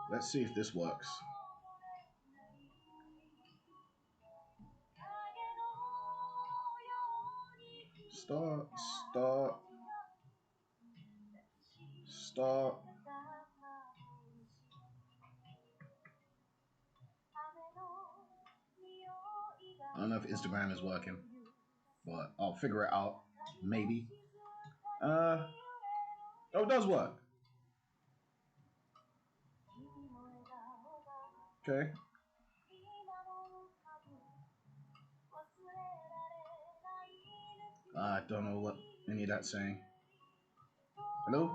Let's see if this works. Start, start, start. I don't know if Instagram is working, but I'll figure it out. Maybe. Oh, it does work. Okay. I don't know what any of that's saying. Hello?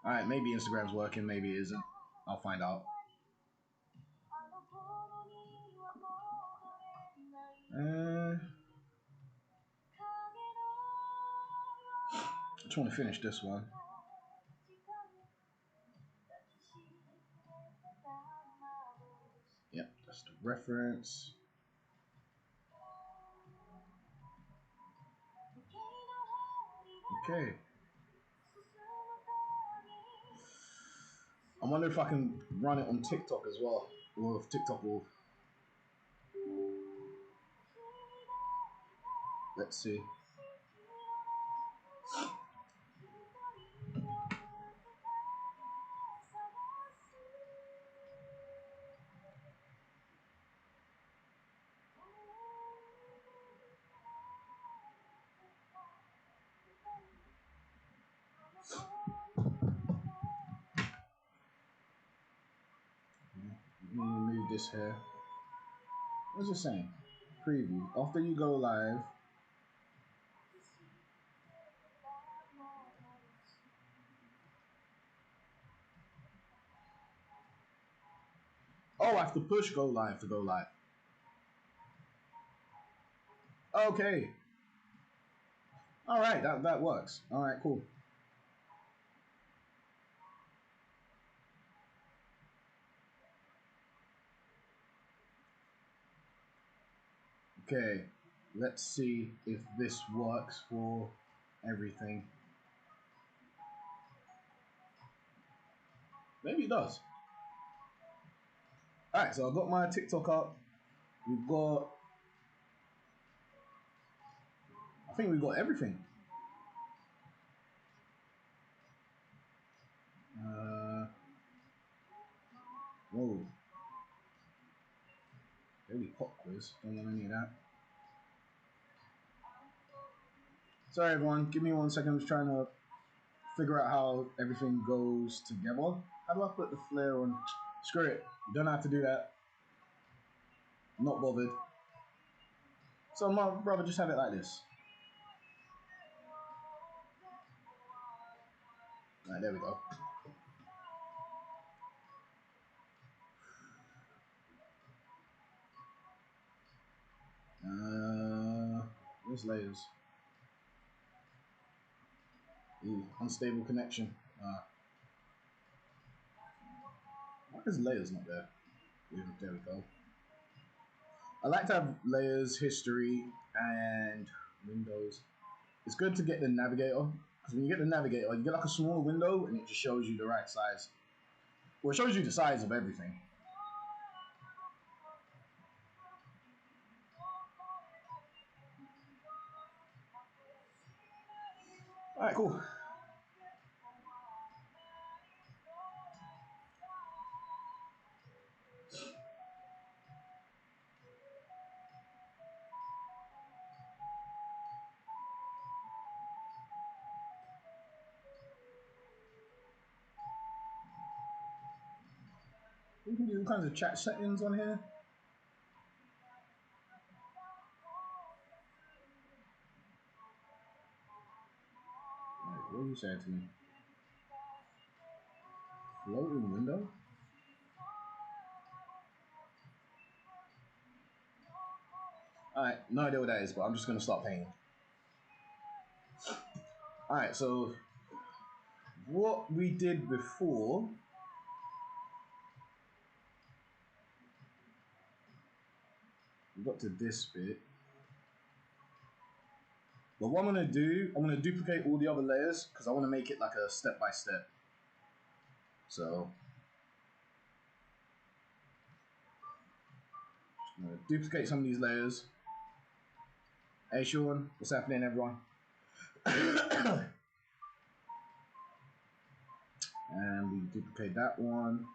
Alright, maybe Instagram's working, maybe it isn't. I'll find out. I just want to finish this one. Yep, that's the reference. Okay. I wonder if I can run it on TikTok as well. Or if TikTok will. Let's see. Let me move this here. What's it saying? Preview. After you go live. Oh, I have to push go live to go live. Okay. Alright, that works. Alright, cool. Okay, let's see if this works for everything. Maybe it does. Alright, so I've got my TikTok up. We've got... I think we've got everything. Whoa. Daily pop quiz. Don't want any of that. Sorry everyone, give me 1 second. I'm just trying to figure out how everything goes together. How do I put the flare on? Screw it. You don't have to do that. Not bothered. So my brother just have it like this. Alright, there we go. Where's layers? Ooh, unstable connection. Why is layers not there? Yeah, there we go. I like to have layers, history, and windows. It's good to get the navigator, because when you get the navigator, you get like a small window and it just shows you the right size. Well, it shows you the size of everything. Alright, cool. You can do all kinds of chat settings on here. Like, what are you saying to me? Floating window? Alright, no idea what that is, but I'm just going to start paying. Alright, so what we did before, we got to this bit. But what I'm going to do, I'm going to duplicate all the other layers because I want to make it like a step by step. So I'm gonna duplicate some of these layers. Hey Sean, what's happening everyone? And we duplicate that one.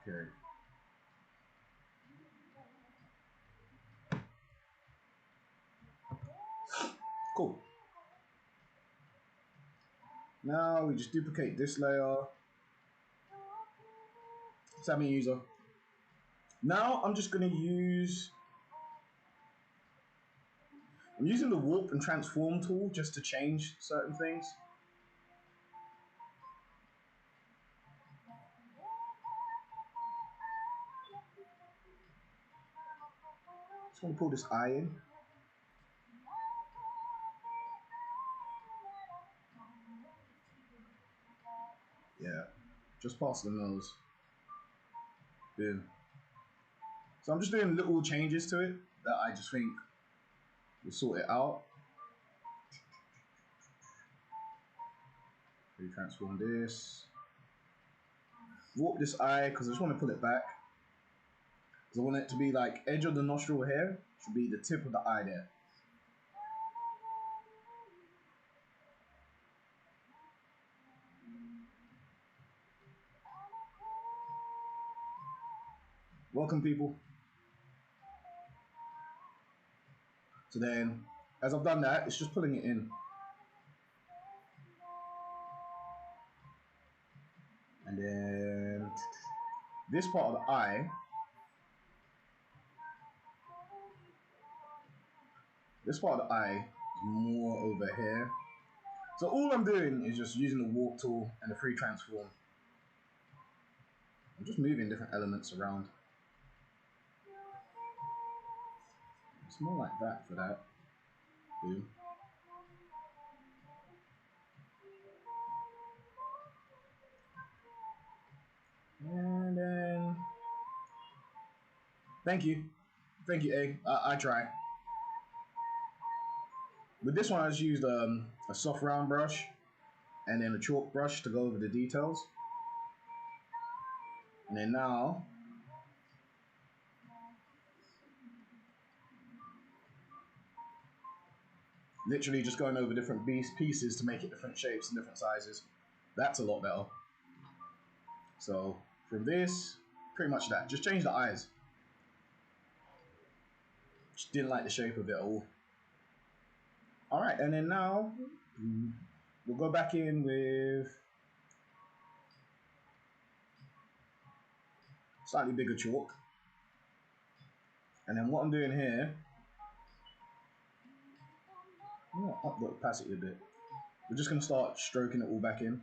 Okay. Cool. Now we just duplicate this layer. Sammy user. Now I'm just gonna use. I'm using the warp and transform tool just to change certain things. Just want to pull this eye in. Yeah, just past the nose. Boom. So I'm just doing little changes to it that I just think will sort it out. Retransform this. Warp this eye because I just want to pull it back. Because I want it to be like edge of the nostril here should be the tip of the eye there. Welcome people. So then, as I've done that, it's just pulling it in. And then this part of the eye, is more over here. So all I'm doing is just using the warp tool and the free transform. I'm just moving different elements around. It's more like that for that. Boom. And then, thank you, A. I try. With this one, I just used a soft round brush and then a chalk brush to go over the details. And then now, literally just going over different pieces to make it different shapes and different sizes. That's a lot better. So from this, pretty much that. Just change the eyes. Just didn't like the shape of it at all. Alright, and then now we'll go back in with slightly bigger chalk. And then what I'm doing here, I'm going to up the opacity a bit. We're just going to start stroking it all back in.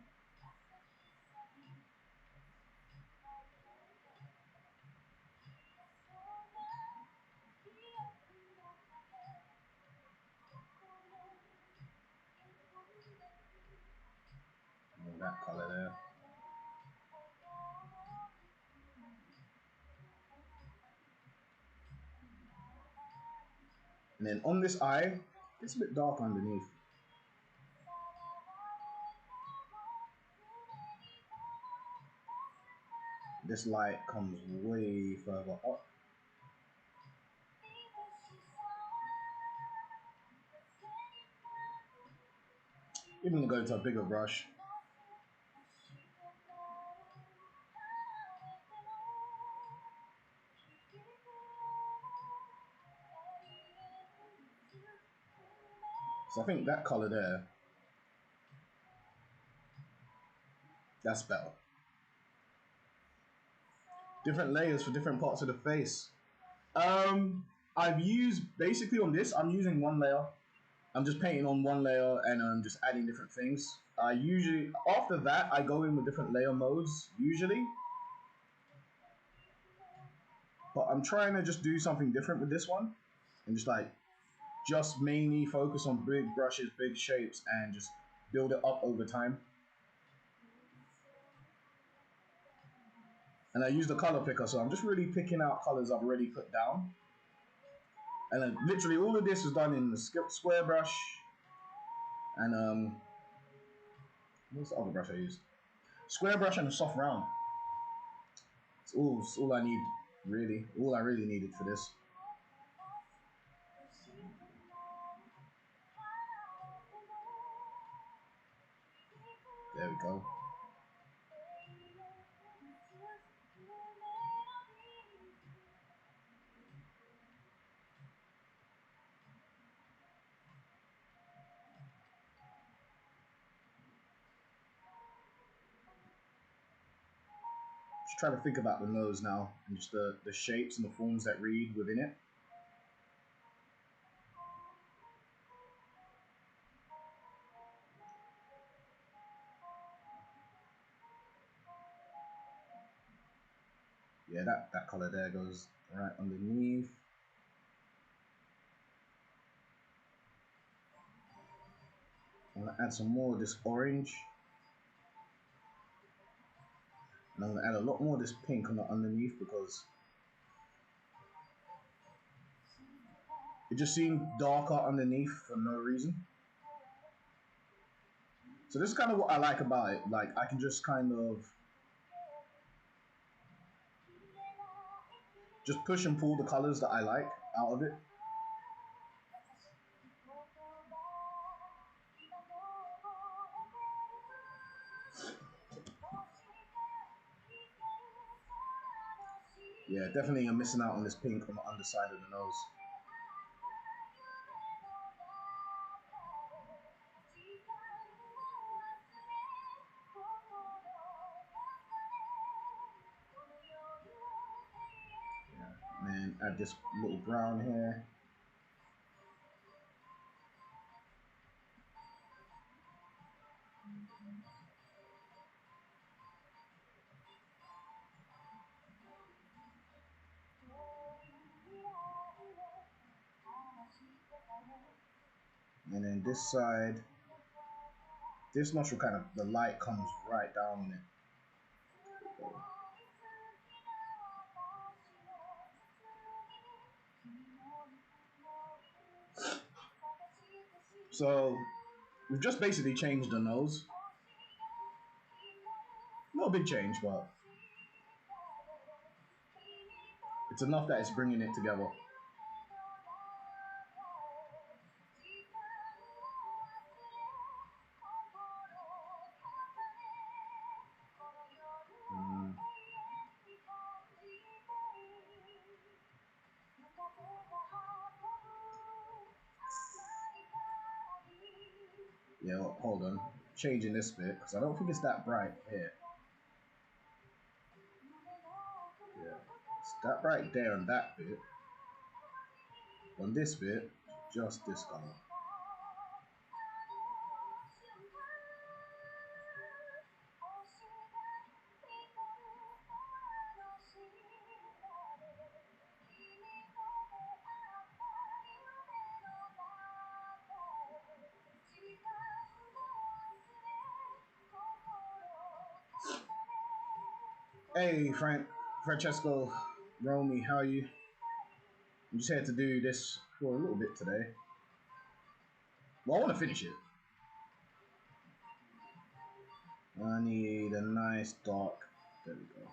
That color there. And then on this eye, it's a bit dark underneath. This light comes way further up. Even going to go into a bigger brush. So I think that color there, that's better. Different layers for different parts of the face. I've used, basically on this, I'm using one layer. I'm just painting on one layer and I'm just adding different things. I usually, after that, I go in with different layer modes, usually. But I'm trying to just do something different with this one. And just mainly focus on big brushes, big shapes, and just build it up over time. And I use the color picker, so I'm just really picking out colors I've already put down. And then literally all of this is done in the square brush. And what's the other brush I used? Square brush and a soft round. It's all I need, really. All I really needed for this. There we go. Just trying to think about the nose now and just the shapes and the forms that read within it. Yeah, that color there goes right underneath. I'm gonna add some more of this orange. And I'm gonna add a lot more of this pink on the underneath because it just seemed darker underneath for no reason. So this is kind of what I like about it. Like I can just kind of just push and pull the colors that I like out of it. Yeah, definitely I'm missing out on this pink on the underside of the nose. Yeah, and add this little brown here. And then this side, this nostril kind of, the light comes right down on it. So we've just basically changed the nose. Not a big change, but it's enough that it's bringing it together. Yeah, well, hold on. Changing this bit because I don't think it's that bright here. Yeah, it's that bright there on that bit. On this bit, just this color. Hey, Francesco, Romy, how are you? I'm just here to do this for a little bit today. Well, I want to finish it. I need a nice dark. There we go.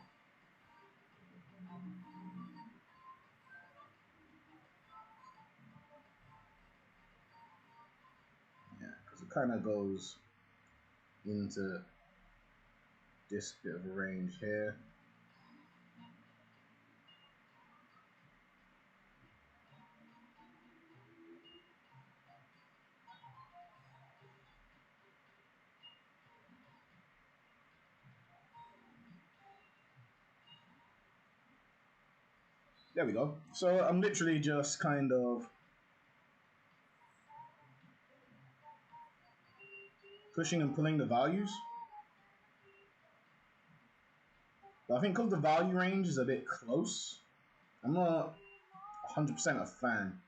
Yeah, because it kind of goes into this bit of a range here. There we go. So I'm literally just kind of pushing and pulling the values. But I think because the value range is a bit close, I'm not 100% a fan.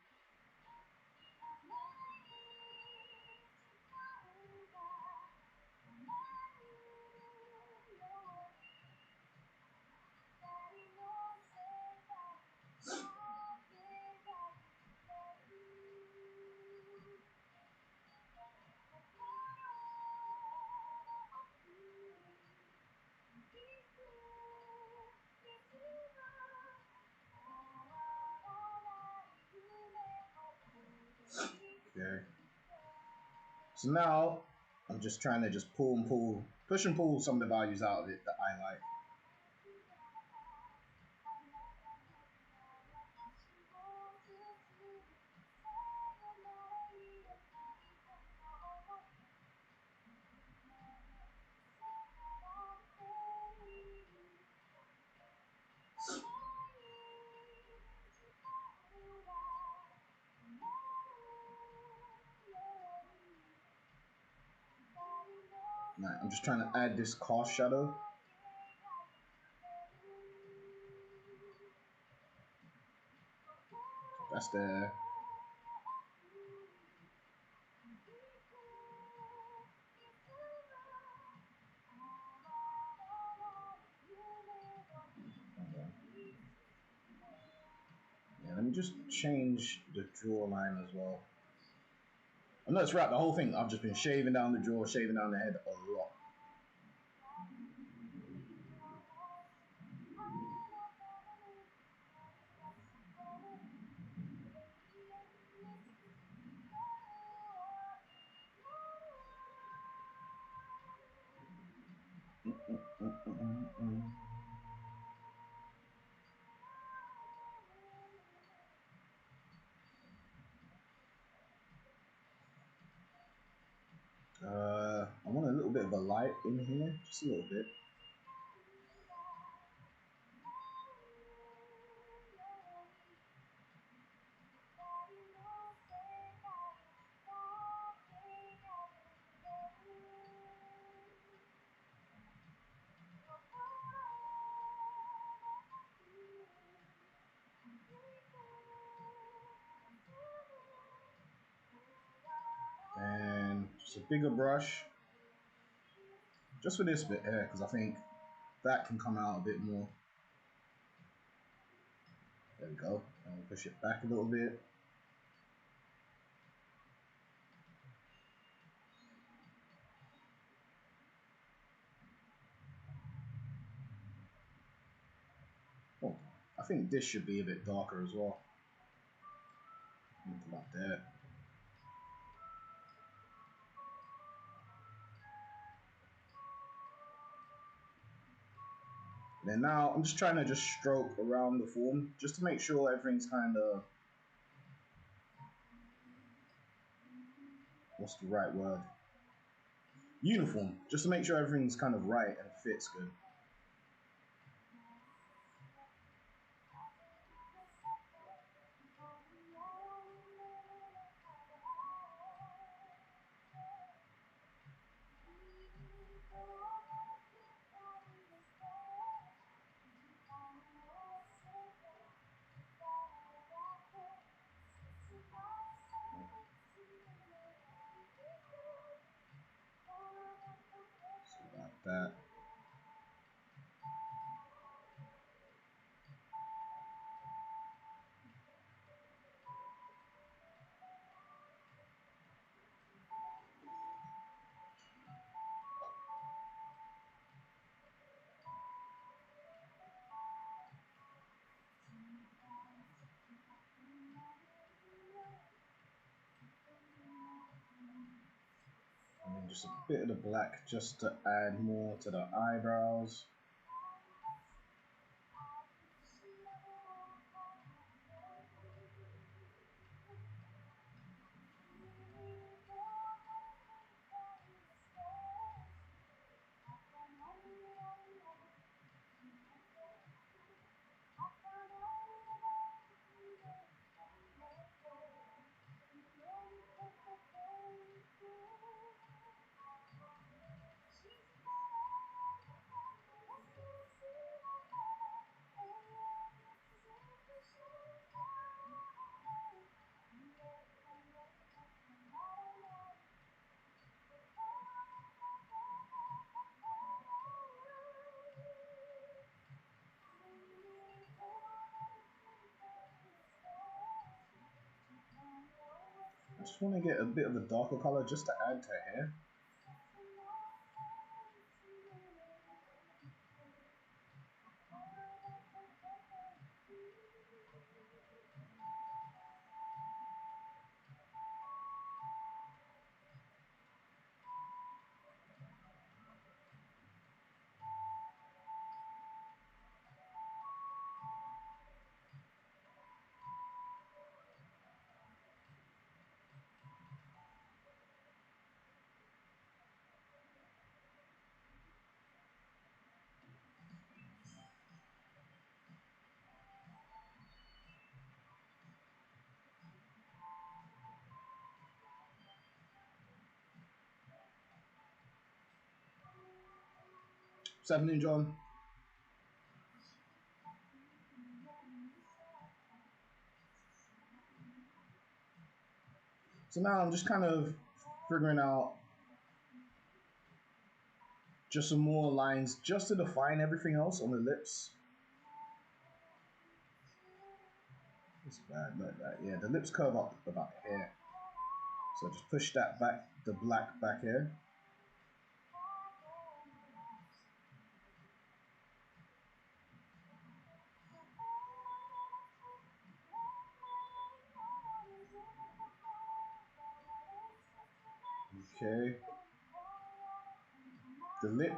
So now I'm just trying to just push and pull some of the values out of it that I like. Right, I'm just trying to add this cast shadow. That's there. Yeah, let me just change the draw line as well. I know it's right, the whole thing, I've just been shaving down the jaw, shaving down the head a lot. I want a little bit of a light in here, just a little bit. And just a bigger brush, just for this bit here, because I think that can come out a bit more. There we go. And we'll push it back a little bit. Oh, I think this should be a bit darker as well. About there. Then now I'm just trying to just stroke around the form just to make sure everything's kind of, what's the right word? Uniform, just to make sure everything's kind of right and fits good. So like that. And then just a bit of the black just to add more to the eyebrows. I just want to get a bit of a darker color just to add to hair. What's happening, John? So now I'm just kind of figuring out just some more lines just to define everything else on the lips. It's bad like that. Yeah, the lips curve up about here. So just push that back, the black back here. Okay. The lip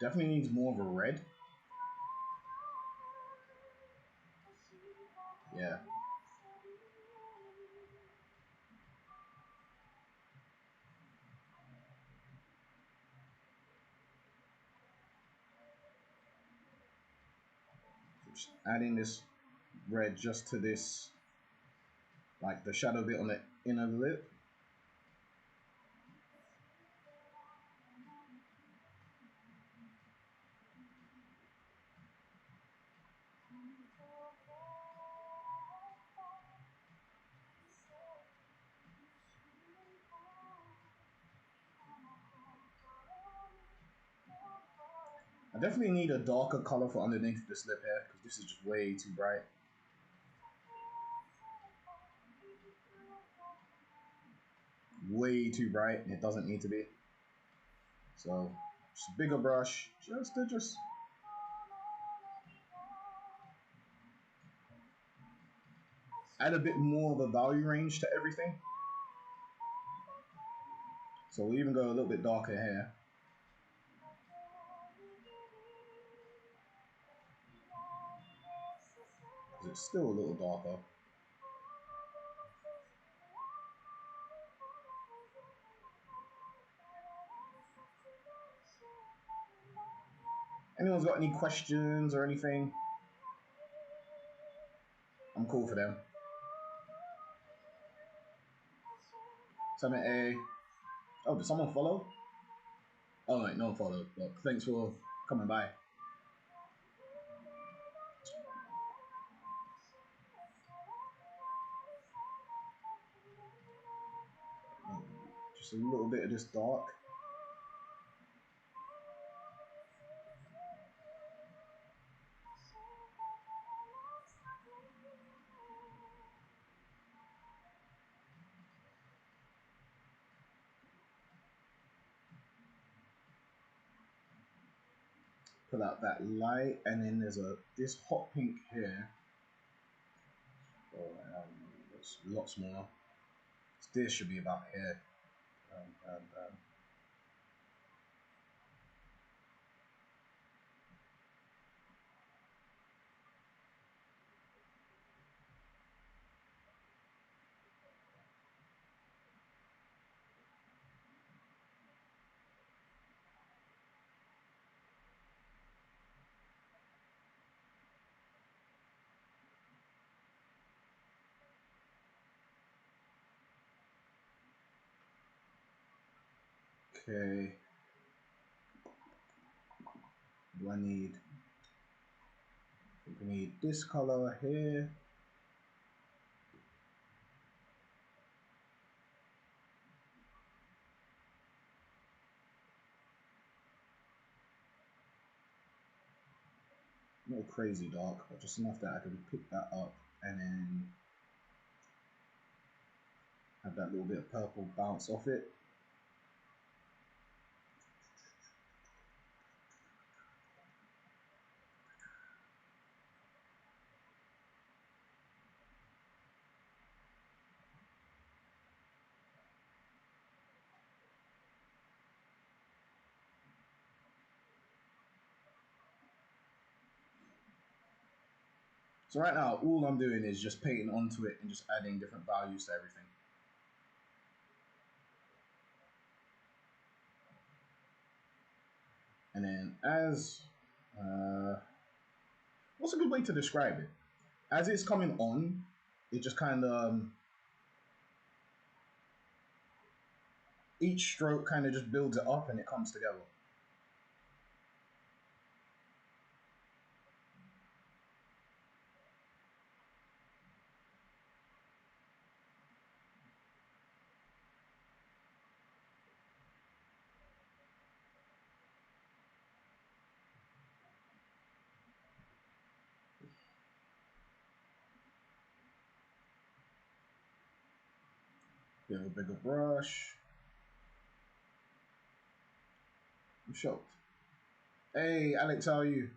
definitely needs more of a red. Yeah. Just adding this red just to this, like the shadow bit on the inner lip. I definitely need a darker color for underneath this lip here because this is just way too bright. Way too bright, and it doesn't need to be. So, just a bigger brush, just add a bit more of a value range to everything. So we'll even go a little bit darker here. Because it's still a little darker. Anyone's got any questions or anything? I'm cool for them. Summit A. Oh, did someone follow? Oh, wait, no one followed. But thanks for coming by. Just a little bit of this dark. Pull out that light, and then there's this hot pink here. Oh, it's lots more. This should be about here. Okay. Do I need? I think I need this color here. Not crazy dark, but just enough that I can pick that up and then have that little bit of purple bounce off it. So right now, all I'm doing is just painting onto it and just adding different values to everything. And then what's a good way to describe it? As it's coming on, it just kind of, each stroke kind of just builds it up and it comes together. Get a bigger brush. I'm shocked. Hey, Alex, how are you?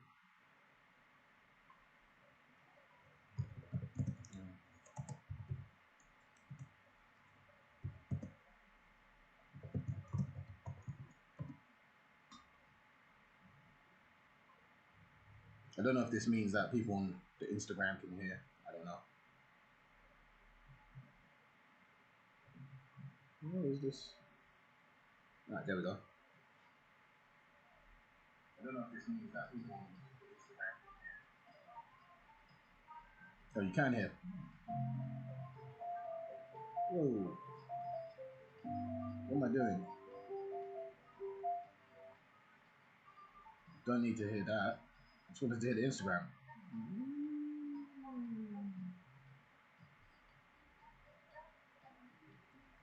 I don't know if this means that people on the Instagram can hear. I don't know. What is this? Alright, there we go. I don't know if this means that people on Instagram can hear. Oh, you can hear. Whoa. What am I doing? Don't need to hear that. I just wanted to hear the Instagram.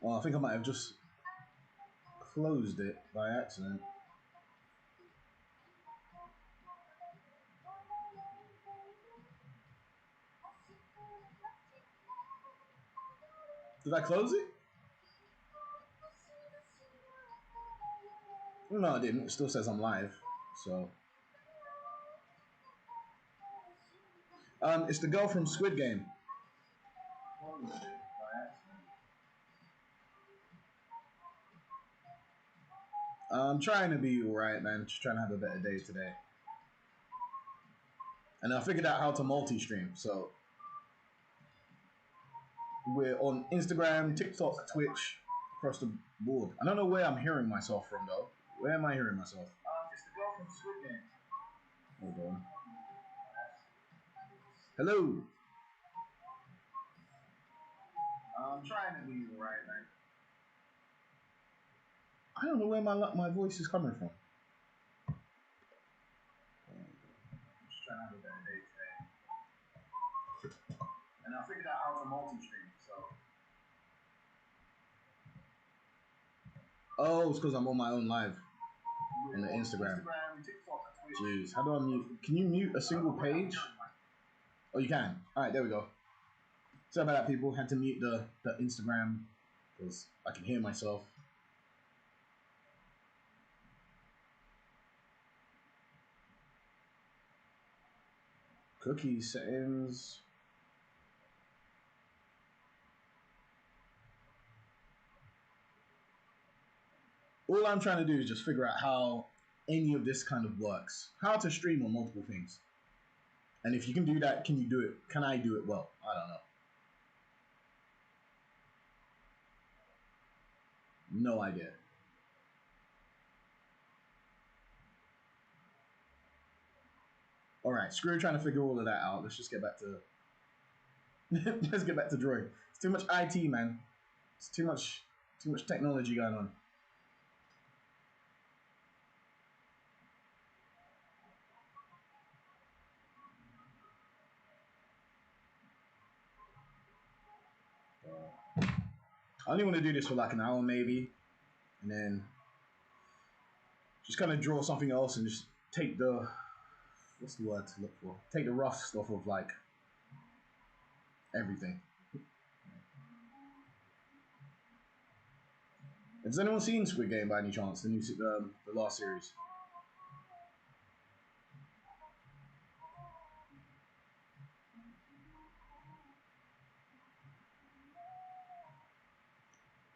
Oh, I think I might have just closed it by accident. Did I close it? No, I didn't. It still says I'm live. So, it's the girl from Squid Game. I'm trying to be alright, man. Just trying to have a better day today. And I figured out how to multi-stream. So, we're on Instagram, TikTok, Twitch, across the board. I don't know where I'm hearing myself from, though. Where am I hearing myself? It's the girl from Squid Game. Hold on. Hello. I'm trying to be alright, man. I don't know where my voice is coming from. I'm just trying to have a better day today. And I figured out how to multi-stream, so. Oh, it's because I'm on my own live in the Instagram. Jeez, how do I mute? Can you mute a single page? Oh, you can. All right, there we go. Sorry about that, people. Had to mute the Instagram because I can hear myself. Cookie settings. All I'm trying to do is just figure out how any of this kind of works. How to stream on multiple things. And if you can do that, can you do it? Can I do it well? I don't know. No idea. All right, screw trying to figure all of that out. Let's just get back to let's get back to drawing. It's too much IT, man. It's too much technology going on. I only want to do this for like an hour maybe, and then just kind of draw something else and just take the what's the word to look for? Take the rough stuff of like everything. Has anyone seen Squid Game by any chance? The last series.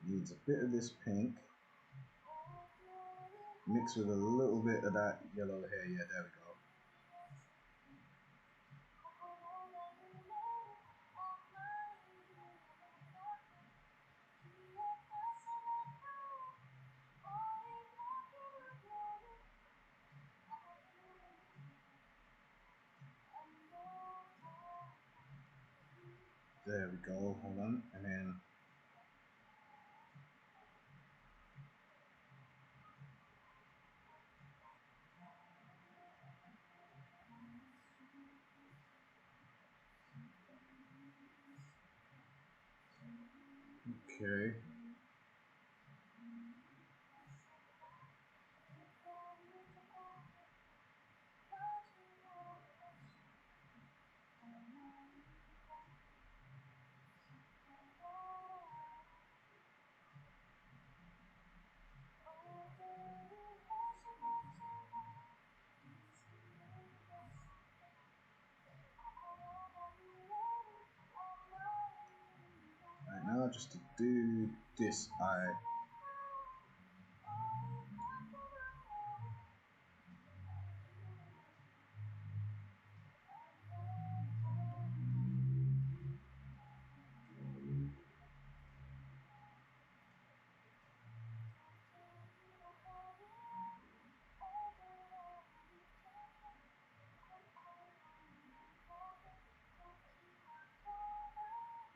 Needs a bit of this pink mixed with a little bit of that yellow hair. Yeah, there we go. There we go. Hold on, and then okay. just to do this eye.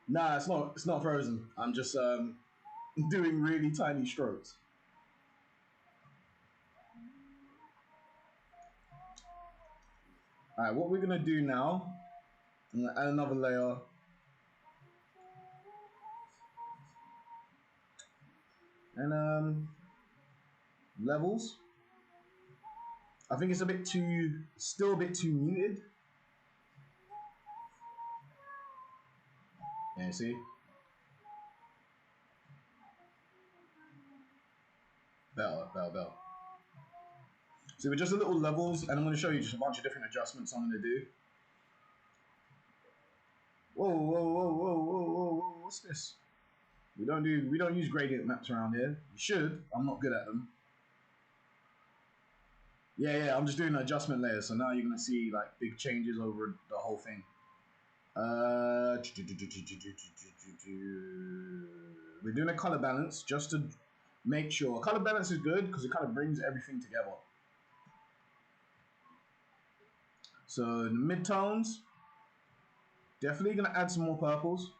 Nah, it's not. It's not frozen. I'm just doing really tiny strokes. All right, what we're gonna do now? I'm gonna add another layer, and levels. I think it's a bit too, still a bit too muted. Yeah, see. Better. So we're just a little levels, and I'm going to show you just a bunch of different adjustments I'm going to do. Whoa! What's this? We don't use gradient maps around here. You should. I'm not good at them. Yeah. I'm just doing an adjustment layer, so now you're going to see like big changes over the whole thing. We're doing a color balance just to make sure. Color balance is good because it kind of brings everything together. So the mid-tones, definitely going to add some more purples.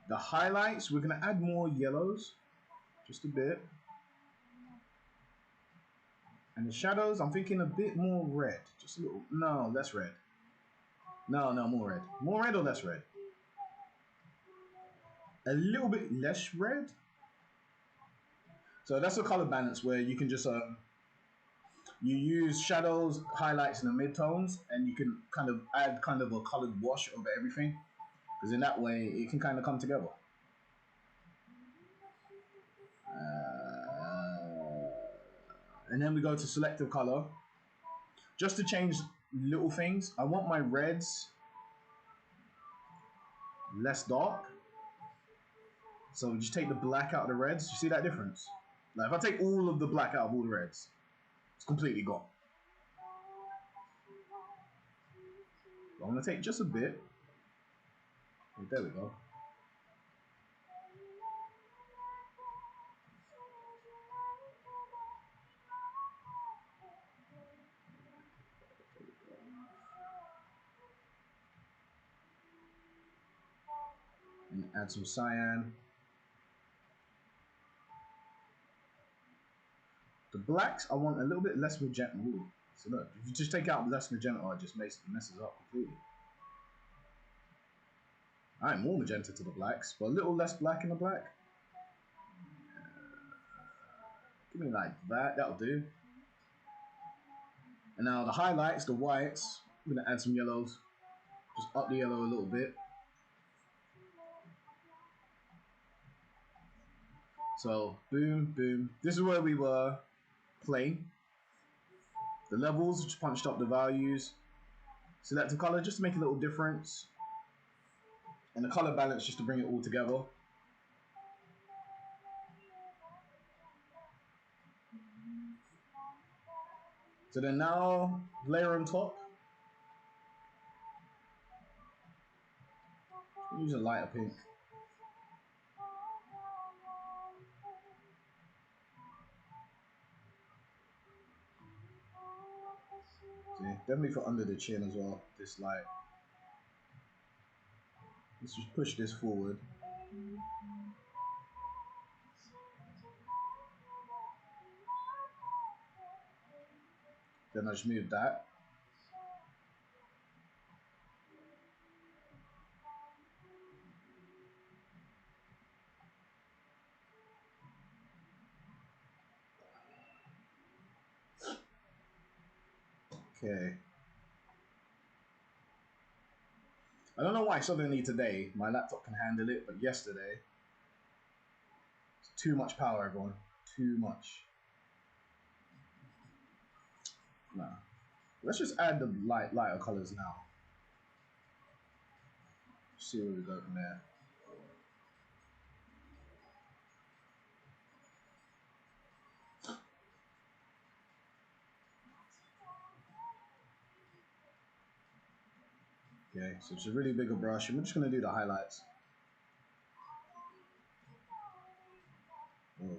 The highlights, we're going to add more yellows, just a bit. And the shadows, I'm thinking a bit more red. Just a little, no, less red. No, more red. More red or less red? A little bit less red. So that's a color balance where you can just, you use shadows, highlights, and the midtones, and you can kind of add kind of a colored wash over everything. Because in that way, it can kind of come together. And then we go to selective color. Just to change little things, I want my reds less dark. So we just take the black out of the reds. You see that difference? Like if I take all of the black out of all the reds, it's completely gone. But I'm gonna take just a bit. Oh, there we go. And add some cyan. The blacks, I want a little bit less magenta. Ooh. So look, if you just take out less magenta, it just messes up completely. Alright, more magenta to the blacks, but a little less black in the black. Give me like that, that'll do. And now the highlights, the whites, I'm gonna add some yellows. Just up the yellow a little bit. So, boom. This is where we were playing. The levels, just punched up the values. Select a color just to make a little difference. And the color balance just to bring it all together. So then now, layer on top. Use a lighter pink. See, definitely for under the chin as well. This light. Let's just push this forward. Then I just move that. Okay. I don't know why suddenly today my laptop can handle it, but yesterday, it's too much power, everyone. Too much. Nah. Let's just add the lighter colors now. See where we go from there. Okay, so it's a really bigger brush, and we're just gonna do the highlights. Oh.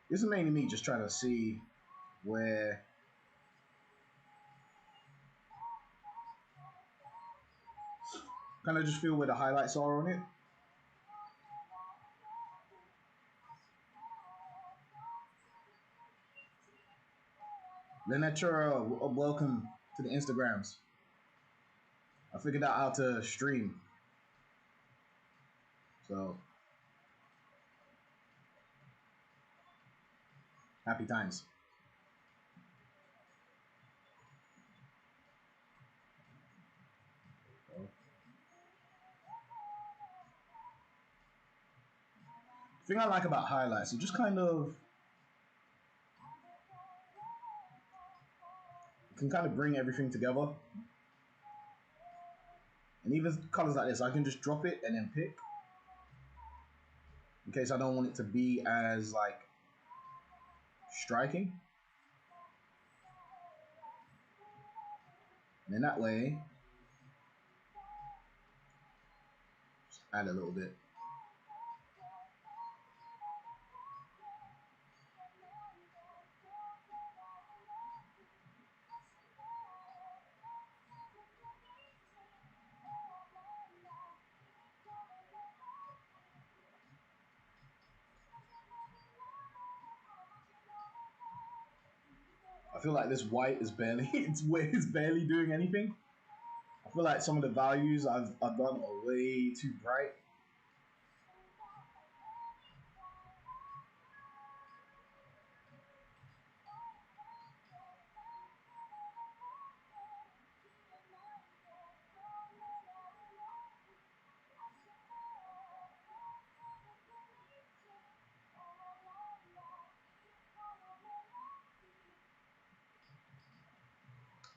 This is mainly me just trying to see where kind of just feel where the highlights are on it. Lenatura, welcome to the Instagrams. I figured out how to stream. So, happy times. The thing I like about highlights, it just kind of can kind of bring everything together. And even colors like this, I can just drop it and then pick. In case I don't want it to be as like striking. And then that way, just add a little bit. I feel like this white is barely it's barely doing anything. I feel like some of the values I've done are way too bright.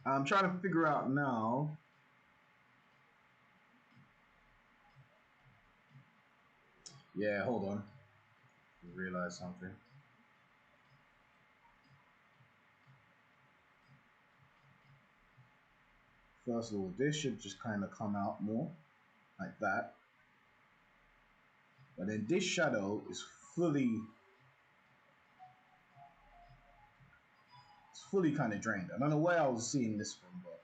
I'm trying to figure out now. Yeah, hold on. I realized something. First of all, this should just kind of come out more like that. But then this shadow is fully, it's fully kind of drained. I don't know where I was seeing this from, but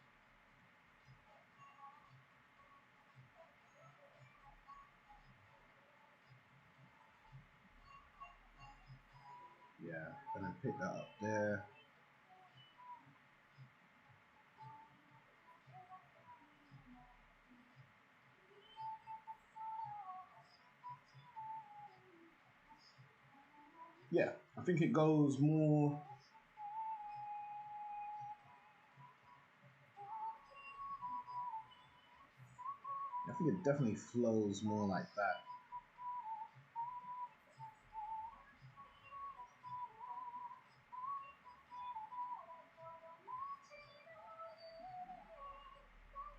yeah, and then pick that up there. Yeah, I think it goes more. I think it definitely flows more like that.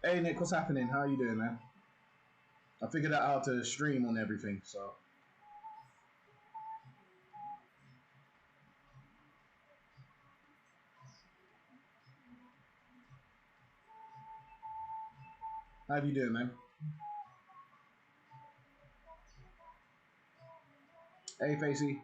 Hey Nick, what's happening? How you doing, man? I figured out how to stream on everything, so how you doing, man? Hey Facey.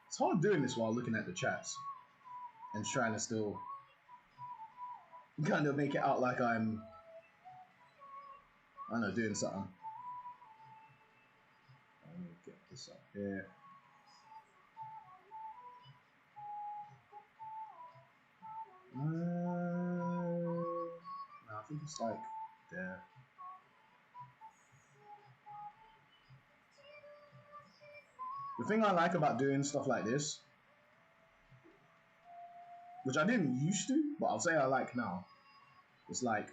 It's hard doing this while looking at the chats and trying to still kind of make it out like I'm, I don't know, doing something. Let me get this up here. No, I think it's like there. The thing I like about doing stuff like this, which I didn't used to, but I'll say I like now, it's like,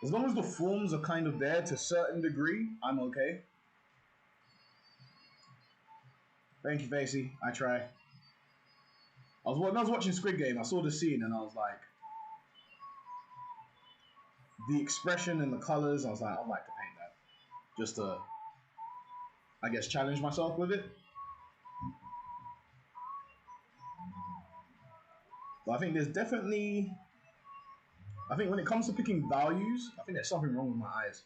as long as the forms are kind of there to a certain degree, I'm okay. Thank you, Facey. I try. When I was watching Squid Game, I saw the scene and I was like, the expression and the colors, I was like, I'd like to paint that. Just to, I guess, challenge myself with it. But I think there's definitely, I think when it comes to picking values, I think there's something wrong with my eyes.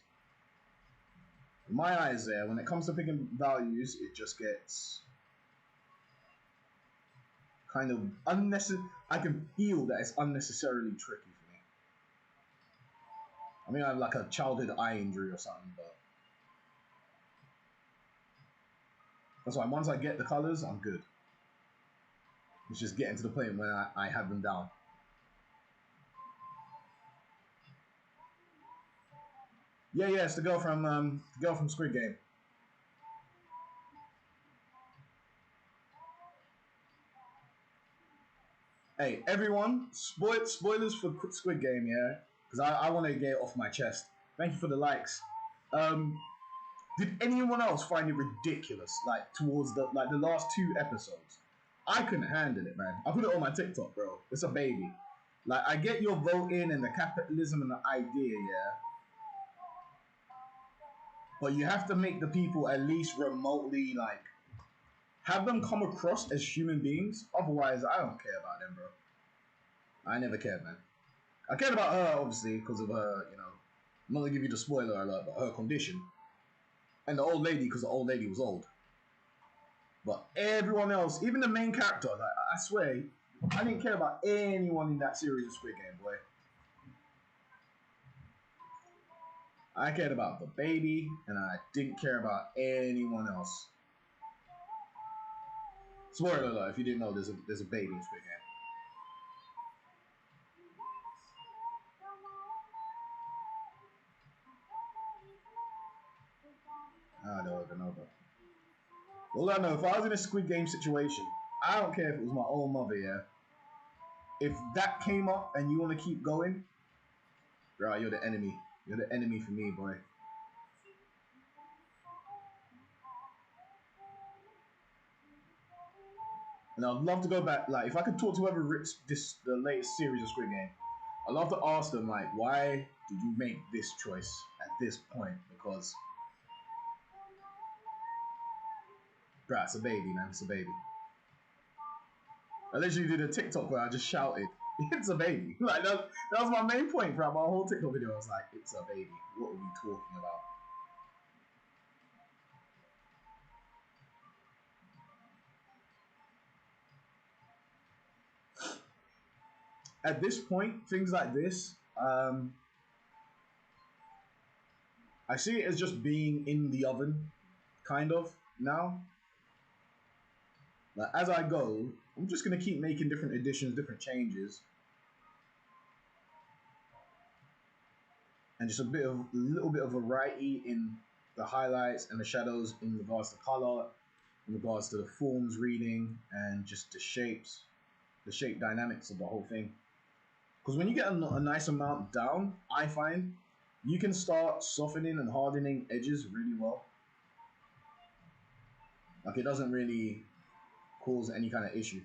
My eyes there, when it comes to picking values, it just gets kind of unnecessary. I can feel that it's unnecessarily tricky for me. I mean, I have like a childhood eye injury or something, but that's why once I get the colors, I'm good. It's just getting to the point where I have them down. Yeah, it's the girl from Squid Game. Hey, everyone, spoilers for Squid Game, yeah? Because I want to get it off my chest. Thank you for the likes. Um, did anyone else find it ridiculous? Like towards the last 2 episodes, I couldn't handle it, man. I put it on my TikTok, bro. It's a baby. Like I get your voting and the capitalism and the idea, yeah. But you have to make the people at least remotely like have them come across as human beings. Otherwise, I don't care about them, bro. I never cared, man. I cared about her, obviously, because of her, I'm not going to give you the spoiler alert, but her condition. And the old lady, because the old lady was old. But everyone else, even the main character, like, I swear, I didn't care about anyone in that series of Squid Game, boy. I cared about the baby, and I didn't care about anyone else. Spoiler alert, if you didn't know, there's a baby in Squid Game. I don't even know, bro. All I know, if I was in a Squid Game situation, I don't care if it was my own mother, yeah. If that came up and you want to keep going, bro, you're the enemy. You're the enemy for me, boy. And I'd love to go back, like, if I could talk to whoever wrote the latest series of Squid Game, I'd love to ask them, like, why did you make this choice at this point? Because, bro, it's a baby, man. It's a baby. I literally did a TikTok where I just shouted, it's a baby. Like, that was my main point throughout my whole TikTok video. I was like, it's a baby. What are we talking about? At this point, things like this, I see it as just being in the oven, kind of, now. Like, as I go, I'm just going to keep making different additions, different changes. And just a little bit of variety in the highlights and the shadows in regards to color, in regards to the forms reading, and just the shapes, the shape dynamics of the whole thing. Because when you get a nice amount down, I find you can start softening and hardening edges really well. Like it doesn't really cause any kind of issue.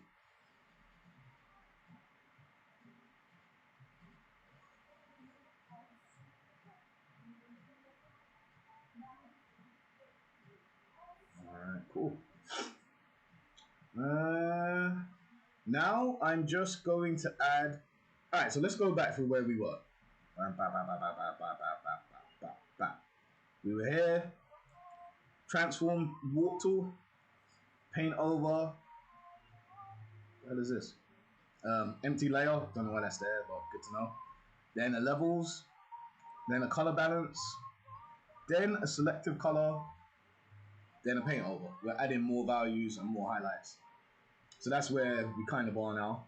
Alright, cool. Now I'm just going to add. Alright, so let's go back through where we were. We were here. Transform warp tool. Paint over. What is this? Empty layer. Don't know why that's there, but good to know. Then the levels. Then a color balance. Then a selective color. Then a paint over. We're adding more values and more highlights. So that's where we kind of are now.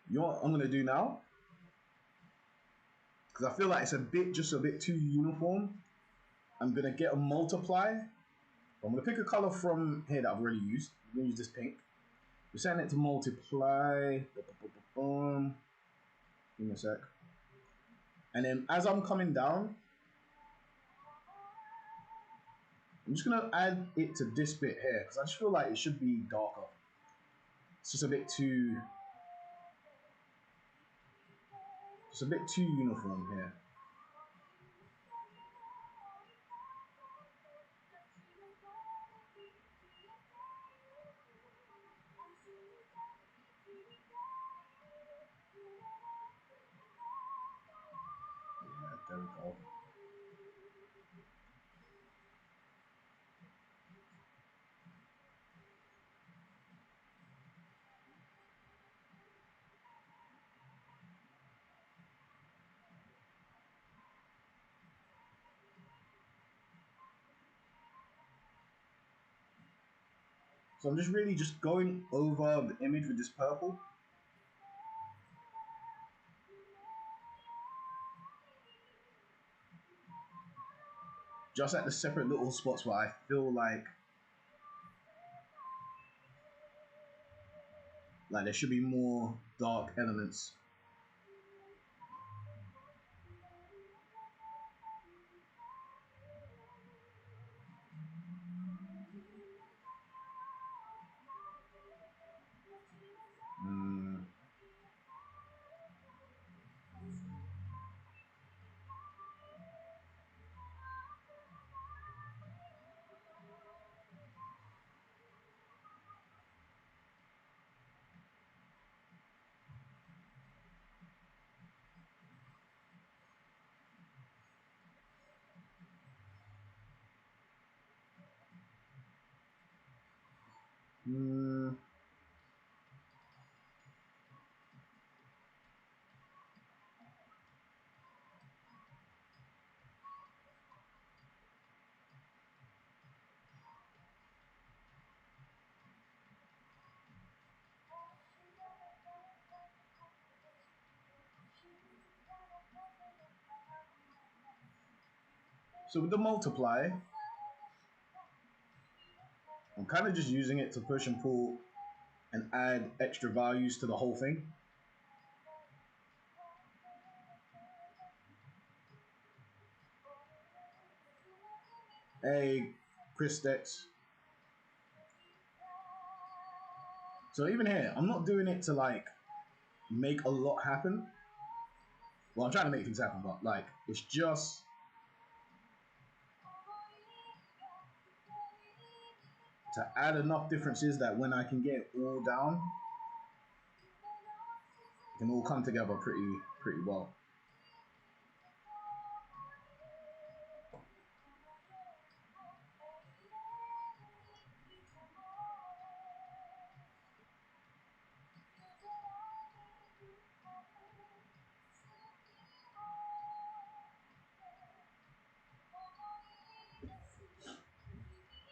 You know what I'm going to do now? because I feel like it's just a bit too uniform. I'm gonna get a multiply. I'm gonna pick a color from here that I've already used. I'm gonna use this pink. We're setting it to multiply. Boom. Give me a sec. And then as I'm coming down, I'm just gonna add it to this bit here because I just feel like it should be darker. It's just a bit too uniform here. Yeah, there we go. So I'm just really just going over the image with this purple. Just at the separate little spots where I feel like there should be more dark elements. Mm. Mm. So with the multiply, I'm kind of just using it to push and pull and add extra values to the whole thing. Hey, Chris Dex. So even here, I'm not doing it to like make a lot happen. Well, I'm trying to make things happen, but like it's just to add enough differences that when I can get it all down, it can all come together pretty well.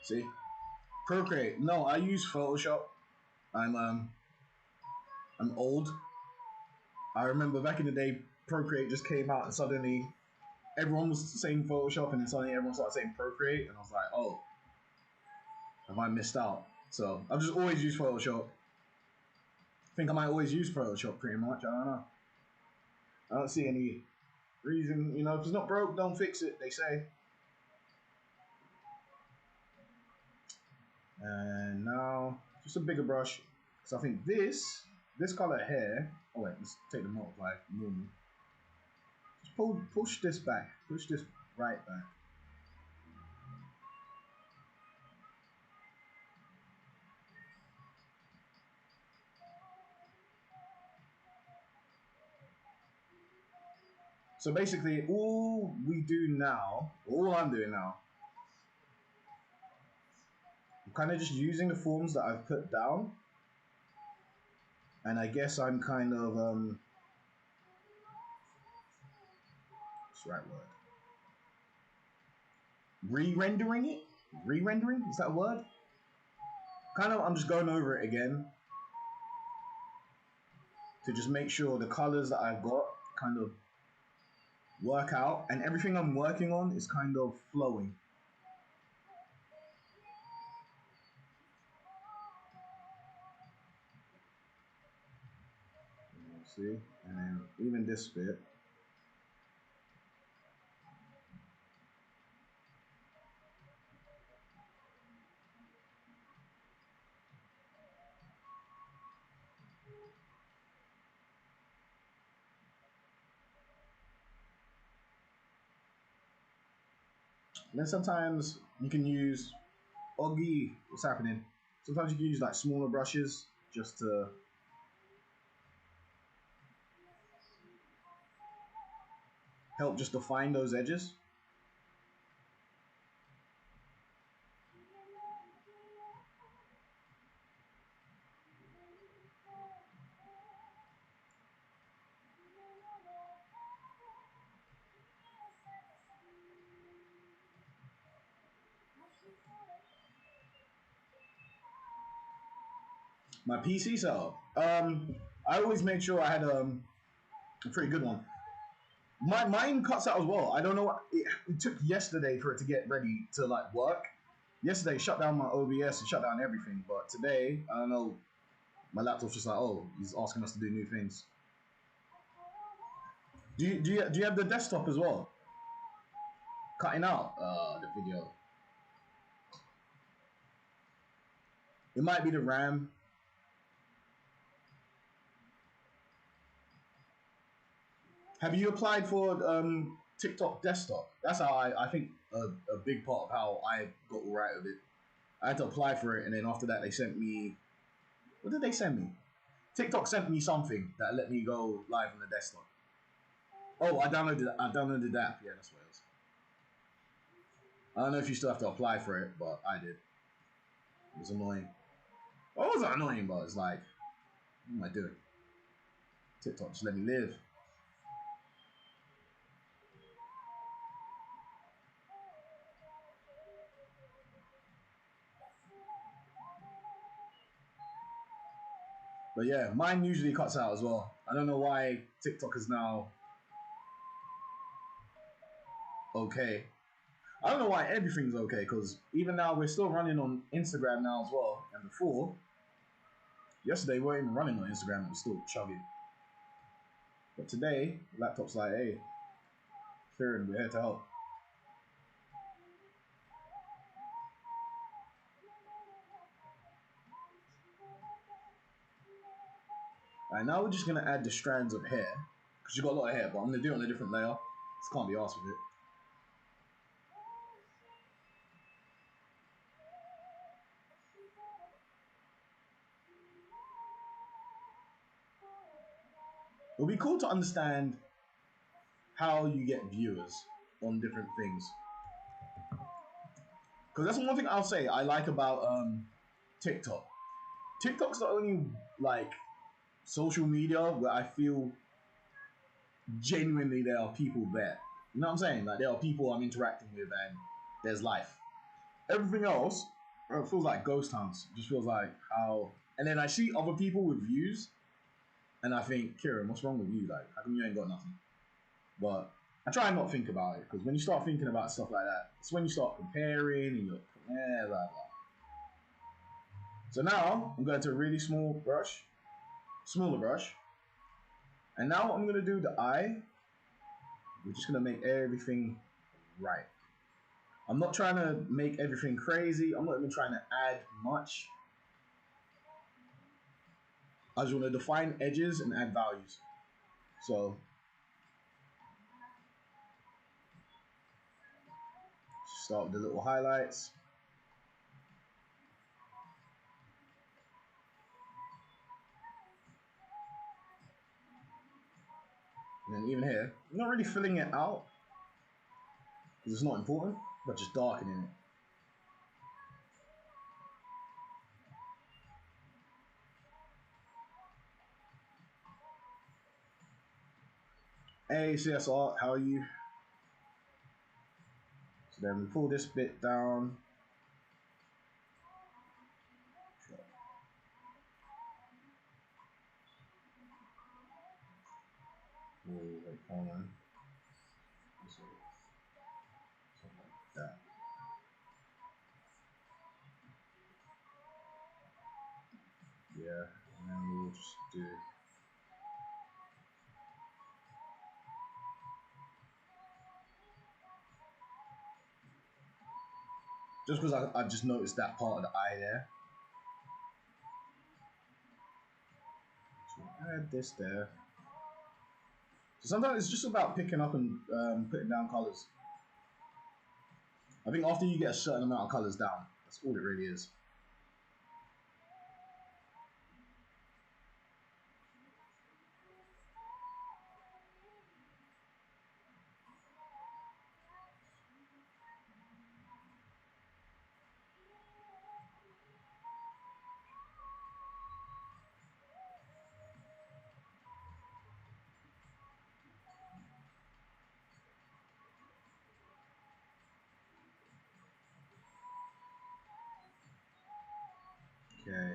See? Procreate. No, I use Photoshop. I'm I'm old. I remember back in the day, Procreate just came out and suddenly everyone was saying Photoshop, and then suddenly everyone started saying Procreate, and I was like, oh, have I missed out? So I've just always used Photoshop. I think I might always use Photoshop pretty much. I don't know. I don't see any reason, if it's not broke, don't fix it, they say. And now, just a bigger brush. So I think this color here, oh wait, let's take the multiply, normal. Just push this back, push this right back. So basically, all I'm doing now, I'm kind of just using the forms that I've put down. And I guess I'm kind of, what's the right word? Re-rendering it? Re-rendering? Is that a word? Kind of, I'm just going over it again to just make sure the colors that I've got kind of work out, and everything I'm working on is kind of flowing. See, and then even this bit. And then sometimes you can use Oggy. What's happening? Sometimes you can use like smaller brushes just to help just define those edges. My PC setup. I always made sure I had a pretty good one. Mine cuts out as well. I don't know what it took yesterday for it to get ready to like work. Yesterday shut down my OBS and shut down everything, but today I don't know. My laptop's just like, oh, he's asking us to do new things. Do you have the desktop as well? Cutting out the video. It might be the RAM. Have you applied for TikTok desktop? That's how I think a big part of how I got all right with it. I had to apply for it, and then after that, they sent me. What did they send me? TikTok sent me something that let me go live on the desktop. Oh, I downloaded. I downloaded that. Yeah, that's what it was. I don't know if you still have to apply for it, but I did. It was annoying. Well, it wasn't annoying, but it's like, what am I doing? TikTok just let me live. But yeah, mine usually cuts out as well. I don't know why TikTok is now okay. I don't know why everything's okay, because even now we're still running on Instagram now as well. And before, yesterday we weren't even running on Instagram, it was still chugging. But today, the laptop's like, hey, Kieran, we're here to help. Alright, now we're just gonna add the strands of hair. Because you got a lot of hair, but I'm gonna do it on a different layer. Just can't be arsed with it. It'll be cool to understand how you get viewers on different things. Because that's one thing I'll say I like about TikTok. TikTok's the only like social media where I feel genuinely there are people there. You know what I'm saying? Like there are people I'm interacting with and there's life. Everything else feels like ghost towns. It just feels like how. And then I see other people with views, and I think, Kieran, what's wrong with you? Like, how come you ain't got nothing? But I try and not think about it because when you start thinking about stuff like that, it's when you start comparing and you're blah blah. So now I'm going to a really small brush, smaller brush, and now I'm going to do the eye. We're just going to make everything right. I'm not trying to make everything crazy. I'm not even trying to add much. I just want to define edges and add values. So start with the little highlights. And then even here, I'm not really filling it out because it's not important, but just darkening it. Hey CSR, how are you? So then we pull this bit down. Whoa, wait, hold on. do. Just because I just noticed that part of the eye there. So add this there. So sometimes it's just about picking up and putting down colors. I think after you get a certain amount of colors down, that's all it really is. Okay.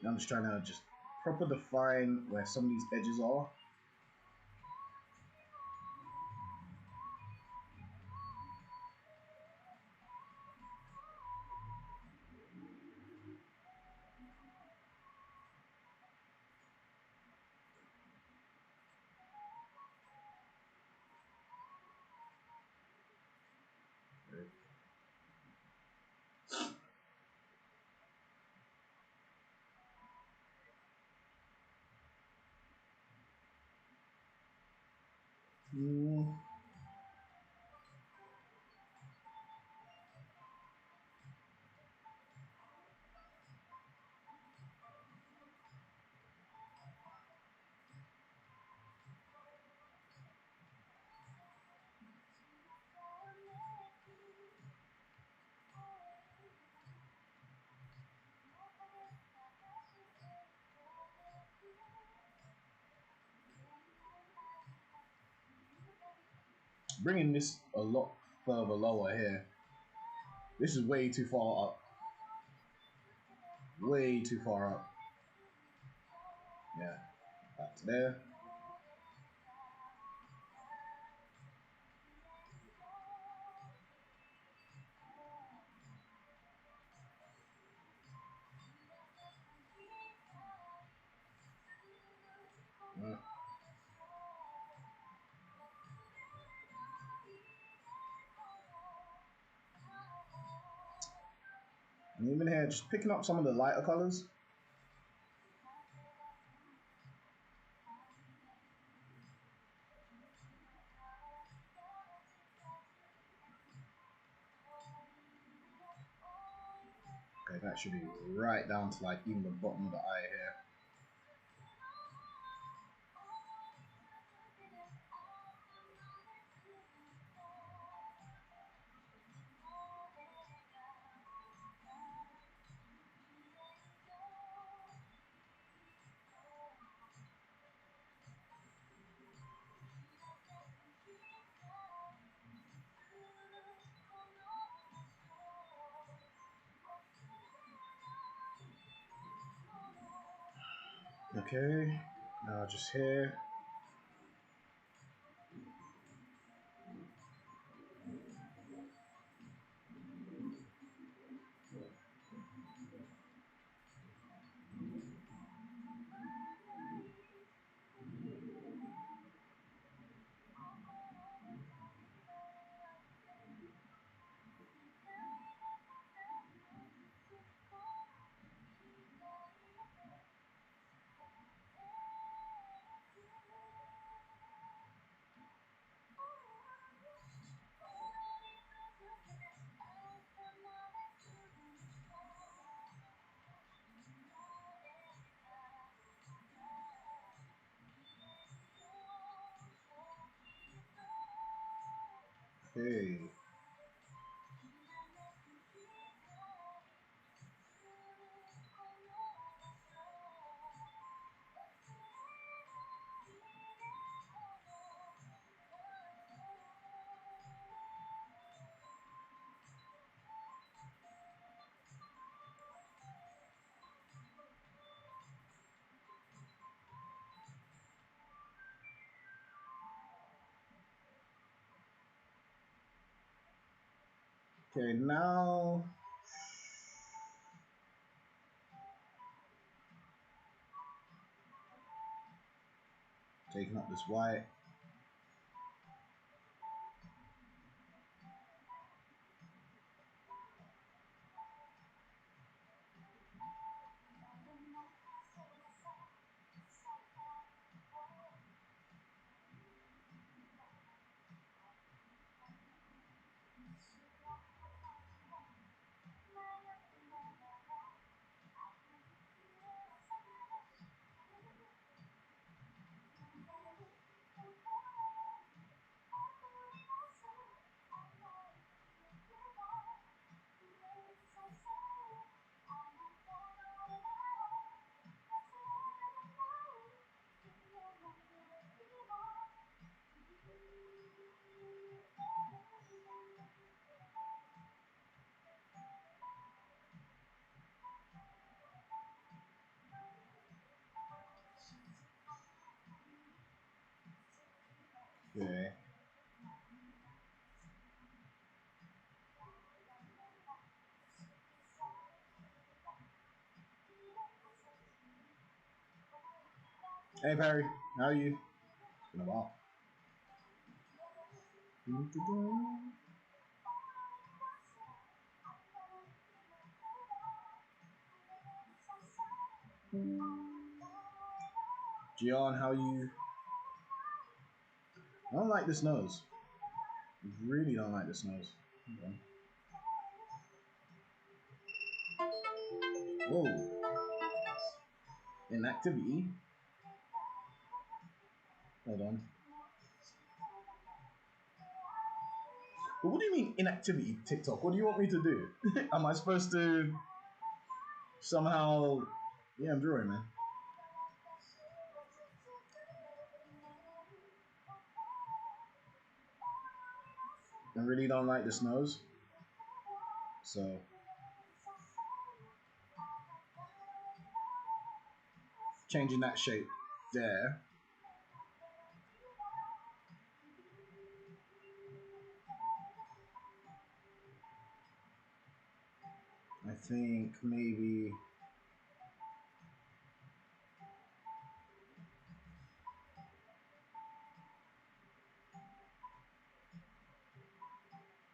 Now I'm just trying to just proper define where some of these edges are. Mm. Bringing this a lot further lower here. This is way too far up. Way too far up. Yeah, back to there. Mm. And even here, just picking up some of the lighter colors. Okay, that should be right down to like even the bottom of the eye here. Okay, now just here. Okay. Okay, now Taking up this white. Okay. Hey Perry, how are you? It's been a while. Gian, how are you? I don't like this nose. I really don't like this nose. Whoa. Inactivity? Hold on. But what do you mean inactivity, TikTok? What do you want me to do? Am I supposed to somehow... Yeah, I'm drawing, man. I really don't like this nose. So... changing that shape there. I think maybe...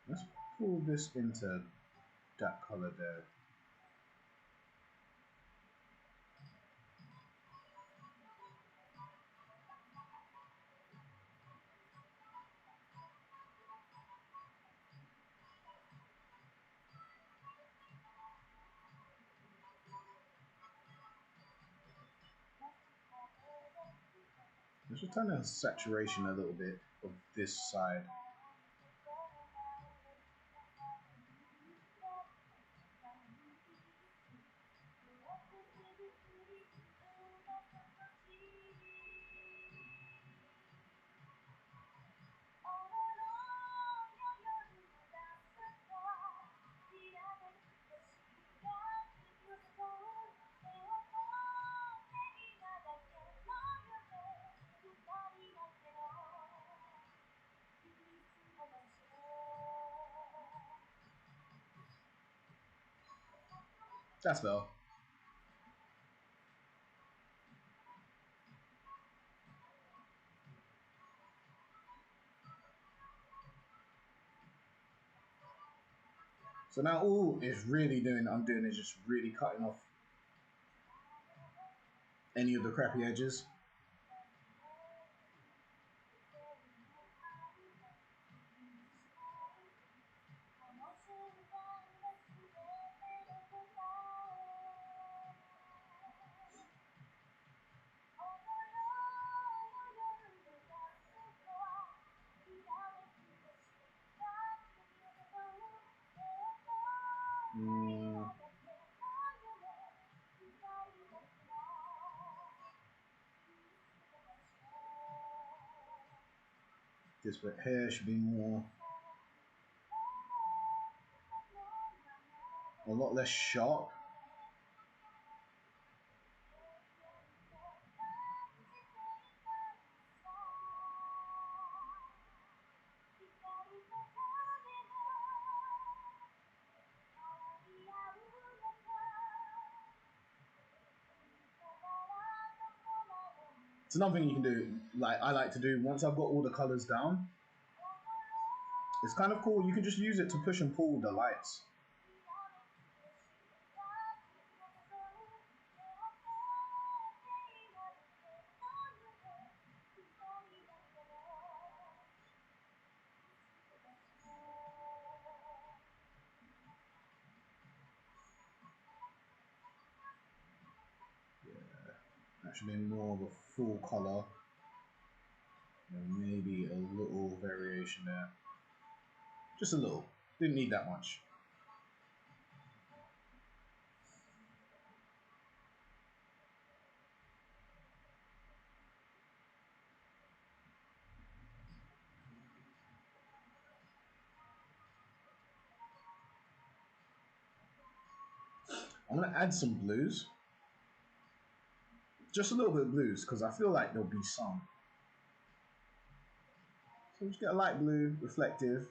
let's pull this into that color there. Let's just turn the saturation a little bit of this side. That's better. So now all I'm doing is just really cutting off any of the crappy edges. Mm, this bit here should be a lot less sharp. It's another thing you can do. Like I like to do once I've got all the colors down. It's kind of cool. You can just use it to push and pull the lights. Actually, more of a full color. And maybe a little variation there. Just a little. Didn't need that much. I'm gonna add some blues. Just a little bit of blues, because I feel like there'll be some. So just get a light blue, reflective.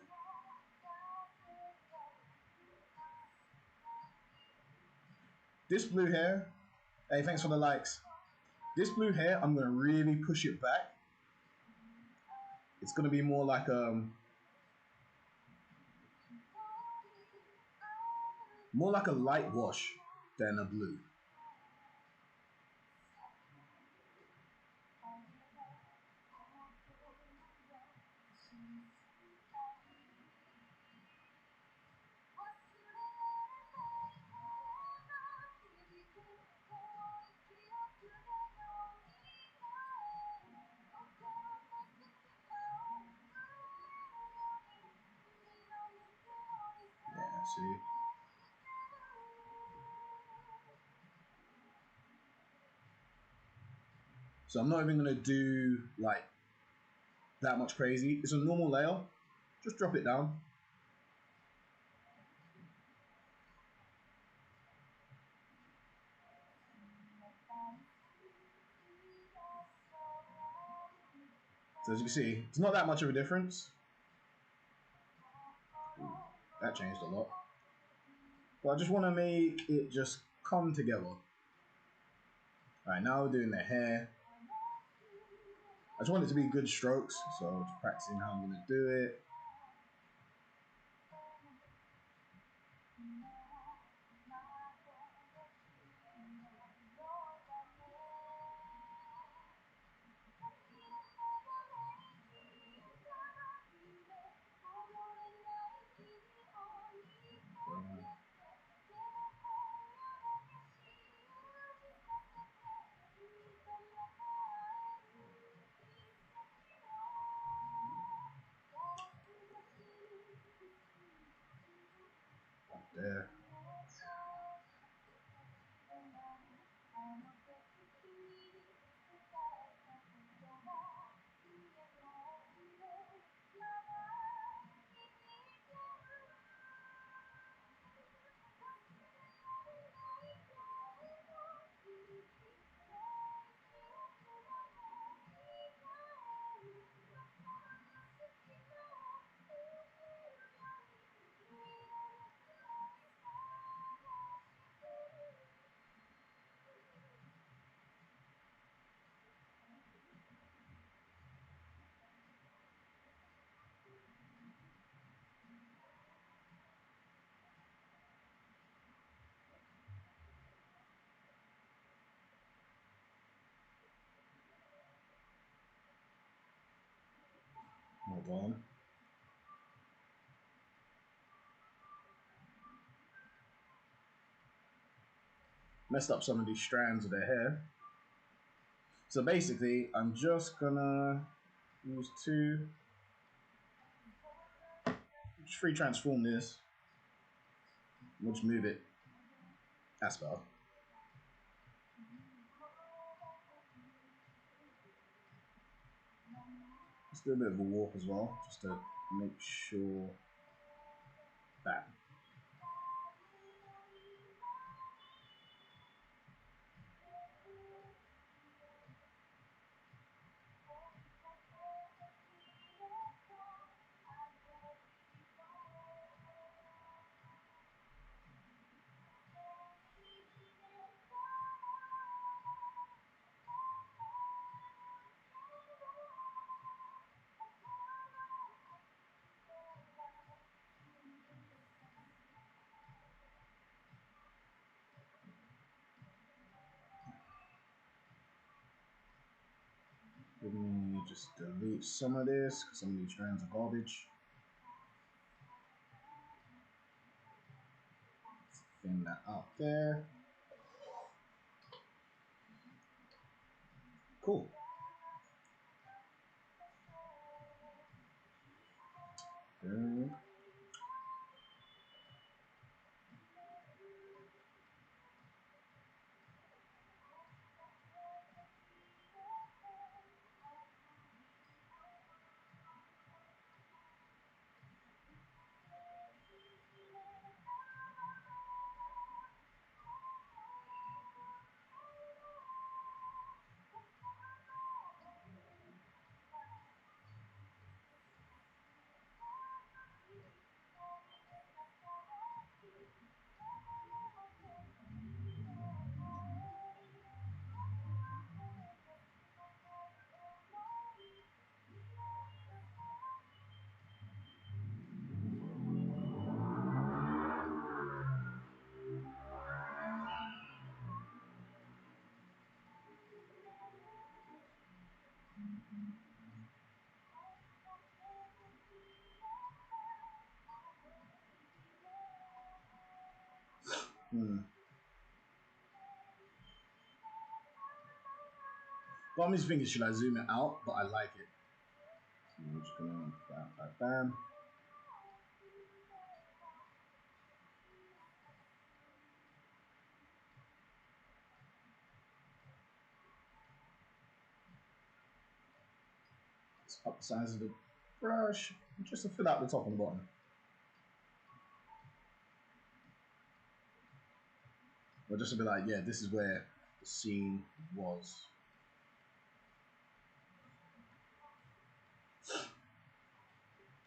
This blue here, hey, thanks for the likes. This blue here, I'm gonna really push it back. It's gonna be more like a light wash than a blue. Yeah, see. So I'm not even gonna do like that much crazy. It's a normal layer. Just drop it down. So as you can see, it's not that much of a difference. Ooh, that changed a lot. But I just want to make it just come together. Alright, now we're doing the hair. I just want it to be good strokes, so just practicing how I'm going to do it. There. Hold on. Messed up some of these strands of their hair. So basically, I'm just gonna use just free transform this. We'll just move it. That's better. Let's do a bit of a warp as well, just to make sure that. Let me just delete some of this because some of these strands are garbage. Thin that out there. Cool. Good. Hmm. Got me thinking, should I zoom it out? But I like it. So I'm just gonna bam, bam, bam. Let's up the size of the brush just to fill out the top and the bottom. Or just to be like, yeah, this is where the scene was.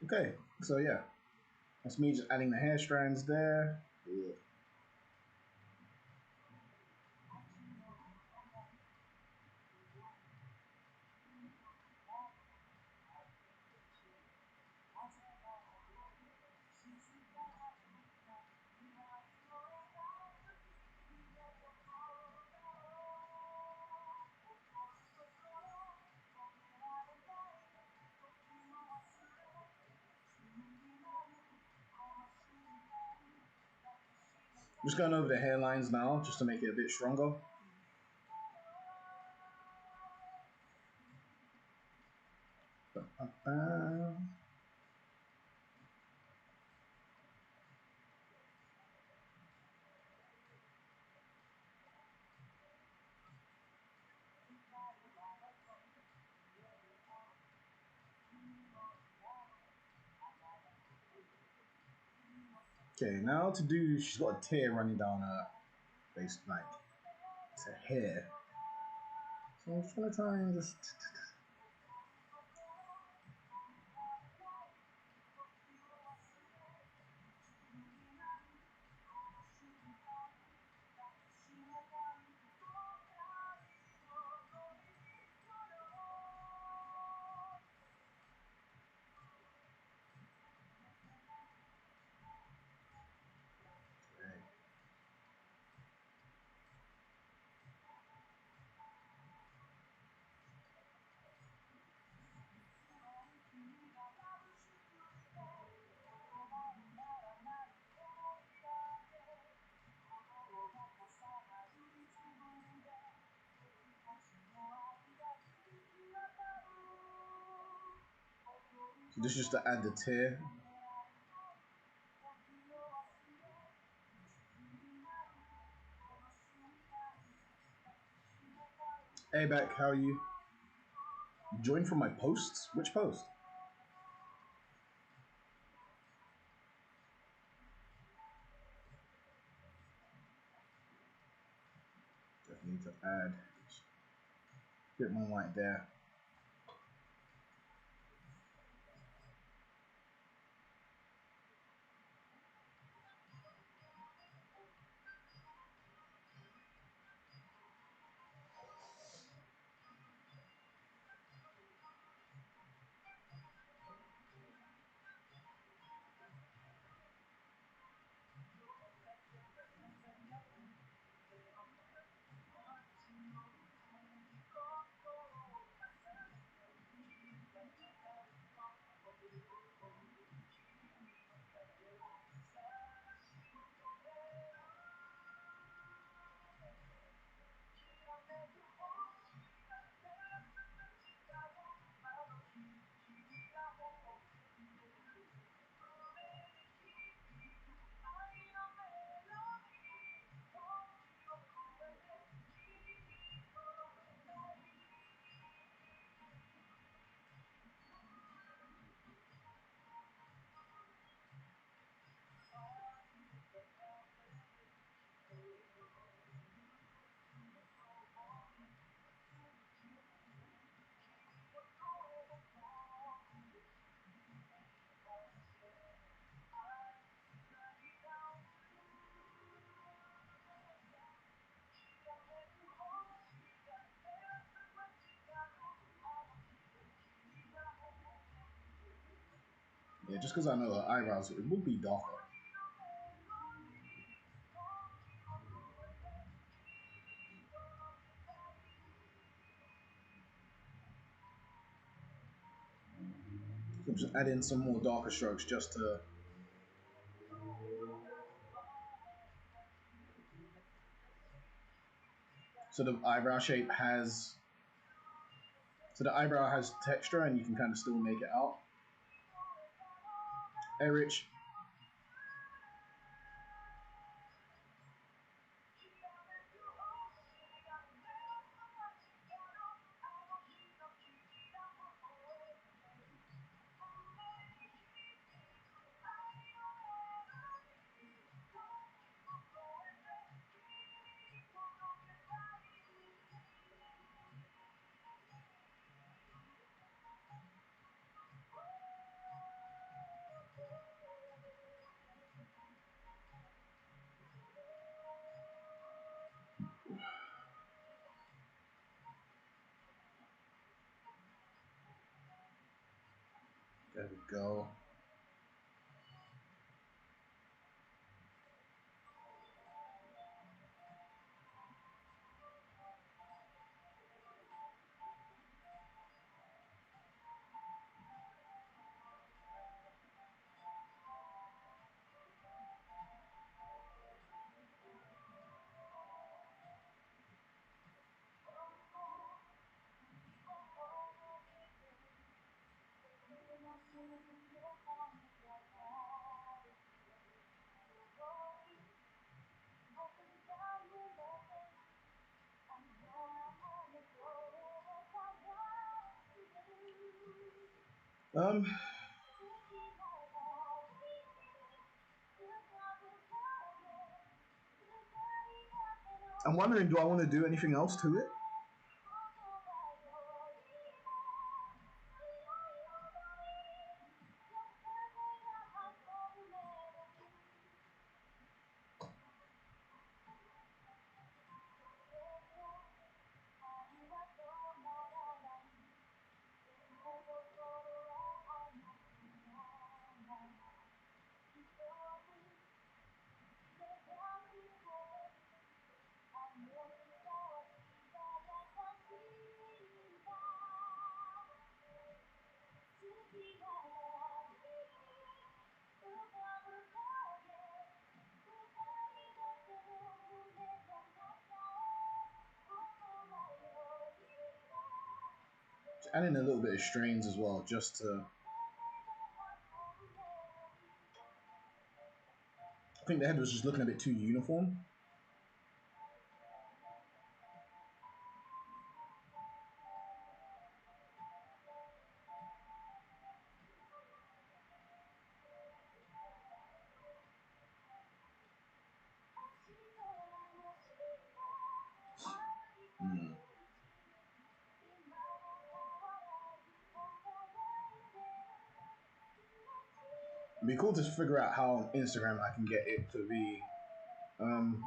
Okay, so yeah, that's me just adding the hair strands there. Just going over the hairlines now, just to make it a bit stronger. Okay, now to do, she's got a tear running down her face, like, it's her hair. So I'm just gonna try and just. So this is just to add the tear. Hey, back, how are you? Join from my posts? Which post? Just need to add a bit more white there. Yeah, just because I know her eyebrows, it would be darker. So just add in some more darker strokes just to. So the eyebrow shape has. So the eyebrow has texture and you can kind of still make it out. Hey, Rich. There we go. Um, I'm wondering, do I want to do anything else to it? Add in a little bit of strains as well, just to. I think the head was just looking a bit too uniform. Hmm. It'd be cool to figure out how on Instagram I can get it to be um,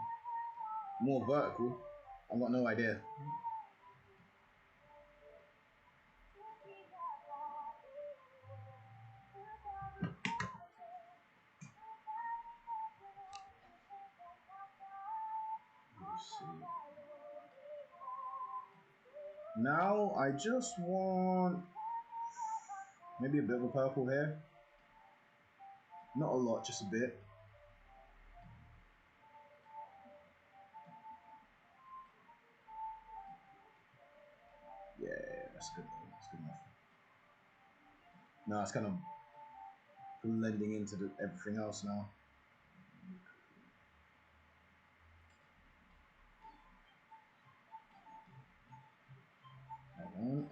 more vertical. I've got no idea. Let's see. Now I just want maybe a bit of a purple here. Not a lot, just a bit. Yeah, that's good. That's good enough. Now it's kind of blending into everything else now.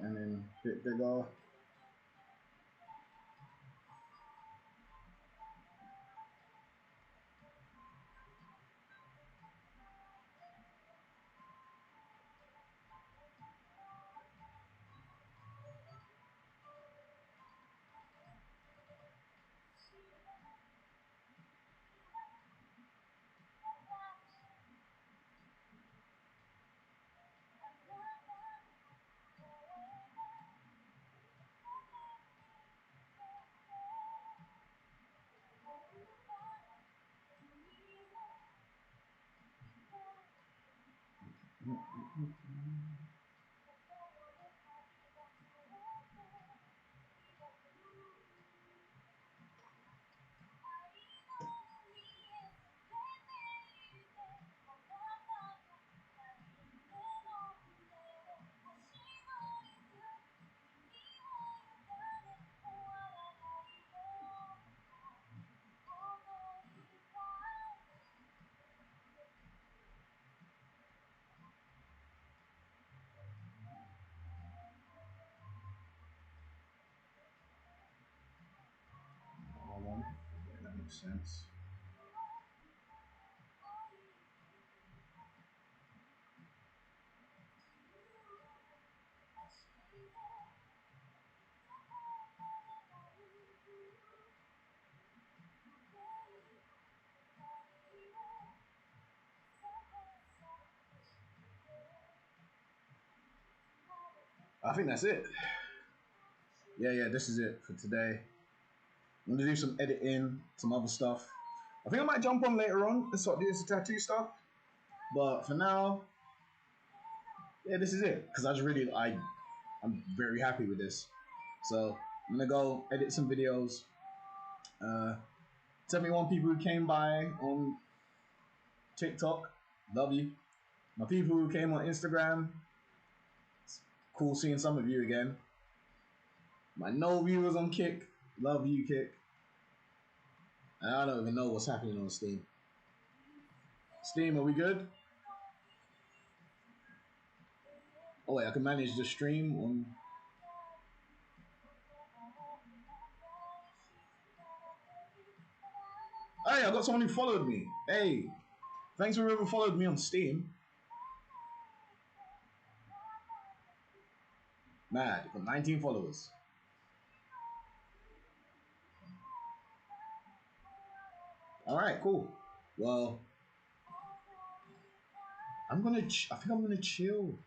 And then a bit bigger. Hold on. Yeah, that makes sense. I think that's it. Yeah, this is it for today. I'm gonna do some editing, some other stuff. I think I might jump on later on and start doing some tattoo stuff. But for now, yeah, this is it. Cause I'm very happy with this. So I'm gonna go edit some videos. 71 people who came by on TikTok, love you. My people who came on Instagram, it's cool seeing some of you again. My no viewers on Kick, love you, Kick. And I don't even know what's happening on Steam. Steam, are we good? Oh wait, I can manage the stream on. Hey, I got someone who followed me. Hey, thanks for whoever followed me on Steam. Mad, got 19 followers. All right, cool. Well, I think I'm gonna chill.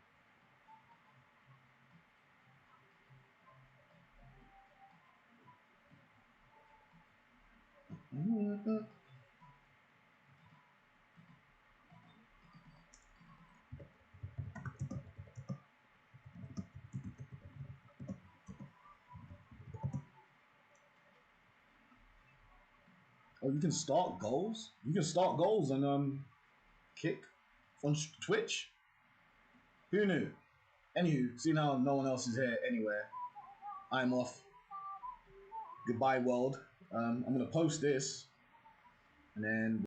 Oh, you can start goals. You can start goals and Kick on Twitch. Who knew? Anywho, see now no one else is here anywhere. I'm off. Goodbye, world. I'm gonna post this, and then